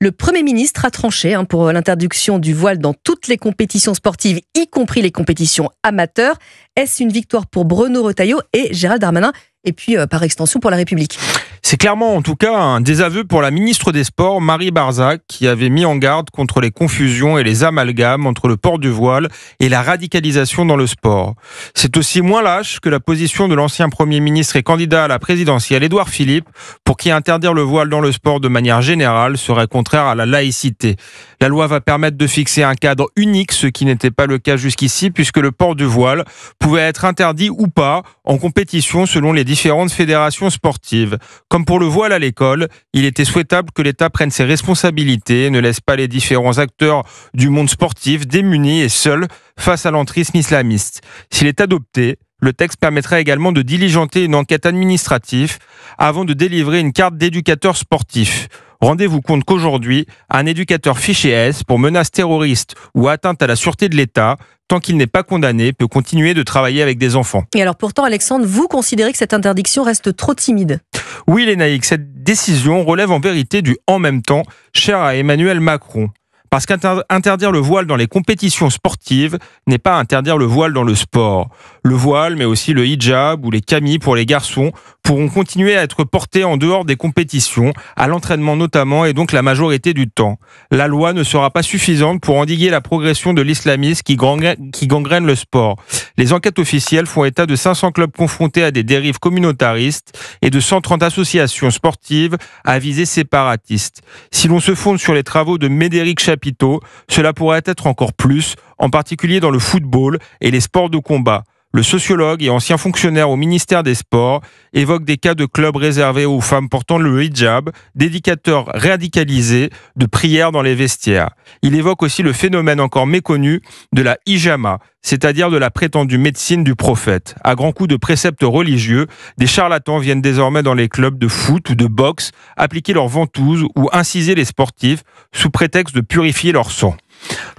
Le Premier ministre a tranché pour l'interdiction du voile dans toutes les compétitions sportives, y compris les compétitions amateurs. Est-ce une victoire pour Bruno Retailleau et Gérald Darmanin, et puis par extension pour La République? C'est clairement en tout cas un désaveu pour la ministre des Sports, Marie Barzac, qui avait mis en garde contre les confusions et les amalgames entre le port du voile et la radicalisation dans le sport. C'est aussi moins lâche que la position de l'ancien Premier ministre et candidat à la présidentielle, Édouard Philippe, pour qui interdire le voile dans le sport de manière générale serait contraire à la laïcité. La loi va permettre de fixer un cadre unique, ce qui n'était pas le cas jusqu'ici, puisque le port du voile pouvait être interdit ou pas en compétition selon les différentes fédérations sportives. Comme pour le voile à l'école, il était souhaitable que l'État prenne ses responsabilités et ne laisse pas les différents acteurs du monde sportif démunis et seuls face à l'entrisme islamiste. S'il est adopté, le texte permettra également de diligenter une enquête administrative avant de délivrer une carte d'éducateur sportif. Rendez-vous compte qu'aujourd'hui, un éducateur fiché S pour menace terroriste ou atteinte à la sûreté de l'État, tant qu'il n'est pas condamné, peut continuer de travailler avec des enfants. Et alors pourtant, Alexandre, vous considérez que cette interdiction reste trop timide? Oui, Lénaïque, cette décision relève en vérité du « en même temps » cher à Emmanuel Macron. Parce qu'interdire le voile dans les compétitions sportives n'est pas interdire le voile dans le sport. Le voile, mais aussi le hijab ou les camis pour les garçons, pourront continuer à être portés en dehors des compétitions, à l'entraînement notamment, et donc la majorité du temps. La loi ne sera pas suffisante pour endiguer la progression de l'islamisme qui gangrène le sport. Les enquêtes officielles font état de 500 clubs confrontés à des dérives communautaristes et de 130 associations sportives à visée séparatiste. Si l'on se fonde sur les travaux de Médéric Chapiteau, cela pourrait être encore plus, en particulier dans le football et les sports de combat. Le sociologue et ancien fonctionnaire au ministère des Sports évoque des cas de clubs réservés aux femmes portant le hijab, d'éducateurs radicalisés, de prières dans les vestiaires. Il évoque aussi le phénomène encore méconnu de la hijama, c'est-à-dire de la prétendue médecine du prophète. À grands coups de préceptes religieux, des charlatans viennent désormais dans les clubs de foot ou de boxe appliquer leurs ventouses ou inciser les sportifs sous prétexte de purifier leur sang.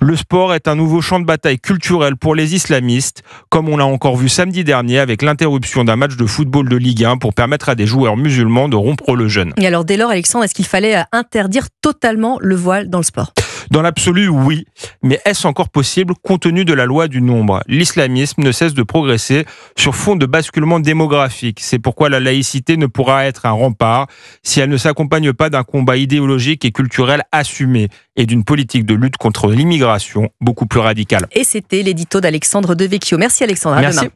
Le sport est un nouveau champ de bataille culturel pour les islamistes, comme on l'a encore vu samedi dernier avec l'interruption d'un match de football de Ligue 1 pour permettre à des joueurs musulmans de rompre le jeûne. Et alors dès lors, Alexandre, est-ce qu'il fallait interdire totalement le voile dans le sport? Dans l'absolu, oui. Mais est-ce encore possible compte tenu de la loi du nombre? L'islamisme ne cesse de progresser sur fond de basculement démographique. C'est pourquoi la laïcité ne pourra être un rempart si elle ne s'accompagne pas d'un combat idéologique et culturel assumé et d'une politique de lutte contre l'immigration beaucoup plus radicale. Et c'était l'édito d'Alexandre Devecchio. Merci Alexandre, à Merci. demain.